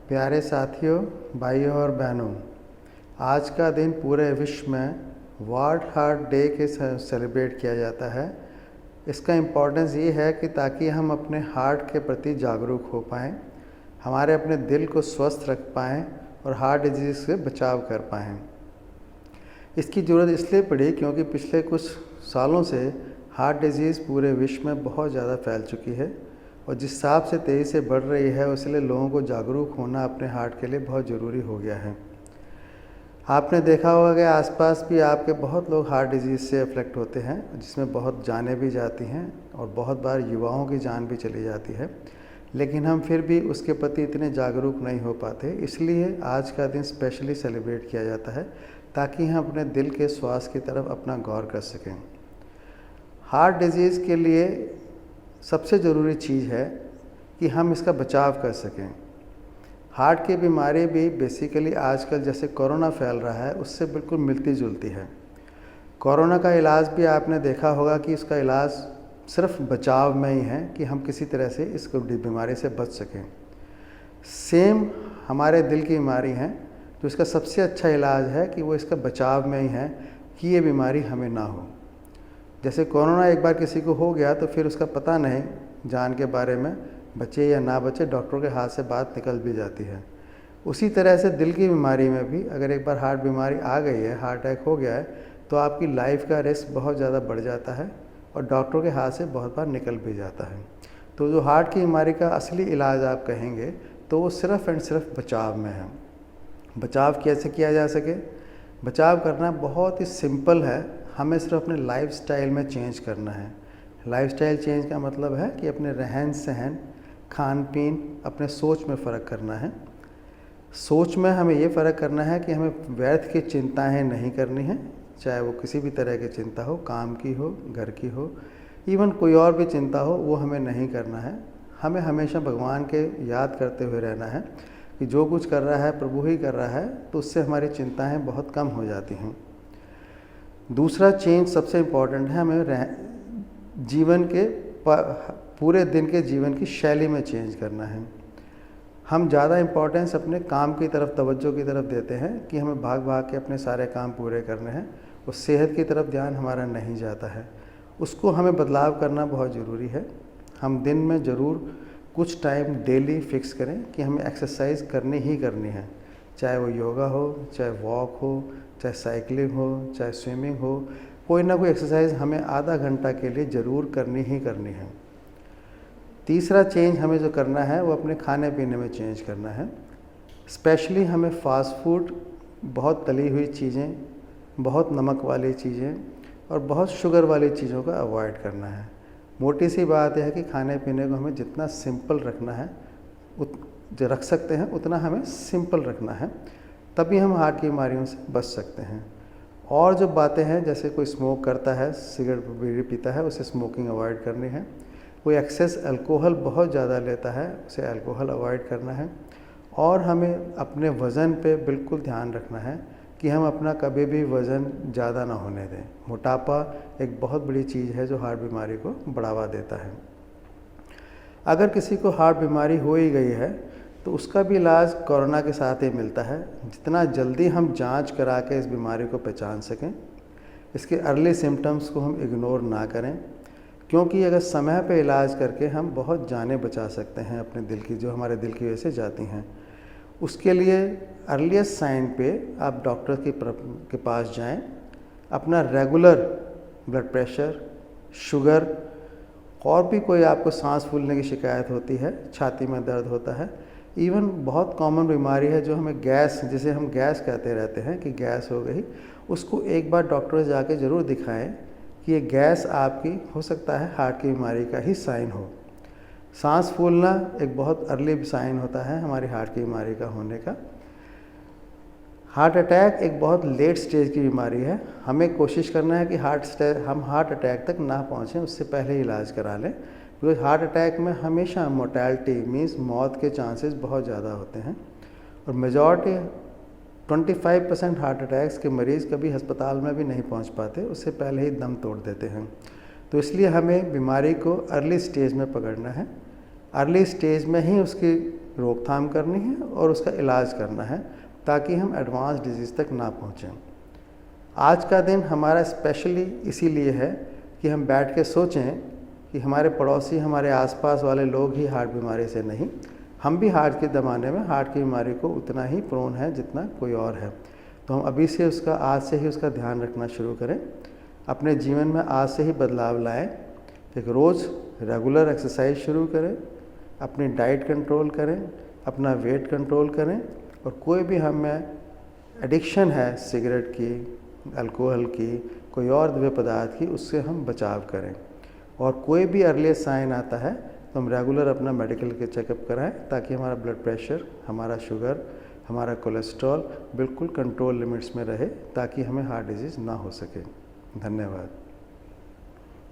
प्यारे साथियों, भाइयों और बहनों, आज का दिन पूरे विश्व में वर्ल्ड हार्ट डे के सेलिब्रेट किया जाता है। इसका इम्पोर्टेंस ये है कि ताकि हम अपने हार्ट के प्रति जागरूक हो पाएँ, हमारे अपने दिल को स्वस्थ रख पाएँ और हार्ट डिजीज़ से बचाव कर पाएँ। इसकी ज़रूरत इसलिए पड़ी क्योंकि पिछले कुछ सालों से हार्ट डिजीज़ पूरे विश्व में बहुत ज़्यादा फैल चुकी है और जिस हिसाब से तेज़ी से बढ़ रही है इसलिए लोगों को जागरूक होना अपने हार्ट के लिए बहुत ज़रूरी हो गया है। आपने देखा होगा कि आसपास भी आपके बहुत लोग हार्ट डिजीज़ से अफेक्ट होते हैं, जिसमें बहुत जानें भी जाती हैं और बहुत बार युवाओं की जान भी चली जाती है, लेकिन हम फिर भी उसके प्रति इतने जागरूक नहीं हो पाते। इसलिए आज का दिन स्पेशली सेलिब्रेट किया जाता है ताकि हम अपने दिल के स्वास्थ्य की तरफ अपना गौर कर सकें। हार्ट डिजीज़ के लिए सबसे ज़रूरी चीज़ है कि हम इसका बचाव कर सकें। हार्ट की बीमारी भी बेसिकली आजकल जैसे कोरोना फैल रहा है उससे बिल्कुल मिलती जुलती है। कोरोना का इलाज भी आपने देखा होगा कि इसका इलाज सिर्फ बचाव में ही है कि हम किसी तरह से इस बीमारी से बच सकें। सेम हमारे दिल की बीमारी है तो इसका सबसे अच्छा इलाज है कि वो इसका बचाव में ही है कि ये बीमारी हमें ना हो। जैसे कोरोना एक बार किसी को हो गया तो फिर उसका पता नहीं जान के बारे में, बचे या ना बचे, डॉक्टरों के हाथ से बात निकल भी जाती है। उसी तरह से दिल की बीमारी में भी अगर एक बार हार्ट बीमारी आ गई है, हार्ट अटैक हो गया है, तो आपकी लाइफ का रिस्क बहुत ज़्यादा बढ़ जाता है और डॉक्टरों के हाथ से बहुत बार निकल भी जाता है। तो जो हार्ट की बीमारी का असली इलाज आप कहेंगे तो वो सिर्फ़ एंड सिर्फ बचाव में है। बचाव कैसे किया जा सके? बचाव करना बहुत ही सिंपल है, हमें सिर्फ अपने लाइफस्टाइल में चेंज करना है। लाइफस्टाइल चेंज का मतलब है कि अपने रहन सहन, खान पीन, अपने सोच में फ़र्क करना है। सोच में हमें ये फ़र्क करना है कि हमें व्यर्थ की चिंताएं नहीं करनी है, चाहे वो किसी भी तरह की चिंता हो, काम की हो, घर की हो, इवन कोई और भी चिंता हो, वो हमें नहीं करना है। हमें हमेशा भगवान के याद करते हुए रहना है कि जो कुछ कर रहा है प्रभु ही कर रहा है, तो उससे हमारी चिंताएं बहुत कम हो जाती हैं। दूसरा चेंज सबसे इम्पॉर्टेंट है, हमें जीवन के पूरे दिन के जीवन की शैली में चेंज करना है। हम ज़्यादा इम्पोर्टेंस अपने काम की तरफ, तवज्जो की तरफ देते हैं कि हमें भाग भाग के अपने सारे काम पूरे करने हैं और सेहत की तरफ ध्यान हमारा नहीं जाता है। उसको हमें बदलाव करना बहुत ज़रूरी है। हम दिन में ज़रूर कुछ टाइम डेली फिक्स करें कि हमें एक्सरसाइज करनी ही करनी है, चाहे वो योगा हो, चाहे वॉक हो, चाहे साइकिलिंग हो, चाहे स्विमिंग हो, कोई ना कोई एक्सरसाइज हमें आधा घंटा के लिए ज़रूर करनी ही करनी है। तीसरा चेंज हमें जो करना है वो अपने खाने पीने में चेंज करना है। स्पेशली हमें फ़ास्ट फूड, बहुत तली हुई चीज़ें, बहुत नमक वाली चीज़ें और बहुत शुगर वाली चीज़ों का अवॉइड करना है। मोटी सी बात यह है कि खाने पीने को हमें जितना सिंपल रखना है, जो रख सकते हैं उतना हमें सिंपल रखना है, तभी हम हार्ट की बीमारियों से बच सकते हैं। और जो बातें हैं, जैसे कोई स्मोक करता है, सिगरेट बीड़ी पीता है, उसे स्मोकिंग अवॉइड करनी है। कोई एक्सेस अल्कोहल बहुत ज़्यादा लेता है, उसे अल्कोहल अवॉइड करना है। और हमें अपने वज़न पे बिल्कुल ध्यान रखना है कि हम अपना कभी भी वज़न ज़्यादा ना होने दें। मोटापा एक बहुत बड़ी चीज़ है जो हार्ट बीमारी को बढ़ावा देता है। अगर किसी को हार्ट बीमारी हो ही गई है तो उसका भी इलाज कोरोना के साथ ही मिलता है। जितना जल्दी हम जांच करा के इस बीमारी को पहचान सकें, इसके अर्ली सिम्टम्स को हम इग्नोर ना करें, क्योंकि अगर समय पे इलाज करके हम बहुत जानें बचा सकते हैं अपने दिल की, जो हमारे दिल की वजह से जाती हैं। उसके लिए अर्लीस्ट साइन पे आप डॉक्टर के पास जाएं। अपना रेगुलर ब्लड प्रेशर, शुगर और भी कोई आपको सांस फूलने की शिकायत होती है, छाती में दर्द होता है, इवन बहुत कॉमन बीमारी है जो हमें गैस, जिसे हम गैस कहते रहते हैं कि गैस हो गई, उसको एक बार डॉक्टर से जाके ज़रूर दिखाएं कि ये गैस आपकी हो सकता है हार्ट की बीमारी का ही साइन हो। सांस फूलना एक बहुत अर्ली साइन होता है हमारी हार्ट की बीमारी का होने का। हार्ट अटैक एक बहुत लेट स्टेज की बीमारी है। हमें कोशिश करना है कि हम हार्ट अटैक तक ना पहुँचें, उससे पहले इलाज करा लें, क्योंकि हार्ट अटैक में हमेशा मोर्टेलिटी मीन्स मौत के चांसेस बहुत ज़्यादा होते हैं और मेजॉरिटी 25% हार्ट अटैक्स के मरीज़ कभी अस्पताल में भी नहीं पहुंच पाते, उससे पहले ही दम तोड़ देते हैं। तो इसलिए हमें बीमारी को अर्ली स्टेज में पकड़ना है। अर्ली स्टेज में ही उसकी रोकथाम करनी है और उसका इलाज करना है ताकि हम एडवांस डिजीज़ तक ना पहुँचें। आज का दिन हमारा स्पेशली इसीलिए है कि हम बैठ के सोचें कि हमारे पड़ोसी, हमारे आसपास वाले लोग ही हार्ट बीमारी से नहीं, हम भी हार्ट के ज़माने में हार्ट की बीमारी को उतना ही प्रोन है जितना कोई और है। तो हम अभी से उसका, आज से ही उसका ध्यान रखना शुरू करें, अपने जीवन में आज से ही बदलाव लाएं। एक रोज़ रेगुलर एक्सरसाइज शुरू करें, अपनी डाइट कंट्रोल करें, अपना वेट कंट्रोल करें, और कोई भी हमें एडिक्शन है सिगरेट की, अल्कोहल की, कोई और द्रव्य पदार्थ की, उससे हम बचाव करें। और कोई भी अर्ली साइन आता है तो हम रेगुलर अपना मेडिकल के चेकअप कराएं ताकि हमारा ब्लड प्रेशर, हमारा शुगर, हमारा कोलेस्ट्रॉल बिल्कुल कंट्रोल लिमिट्स में रहे, ताकि हमें हार्ट डिजीज़ ना हो सके। धन्यवाद।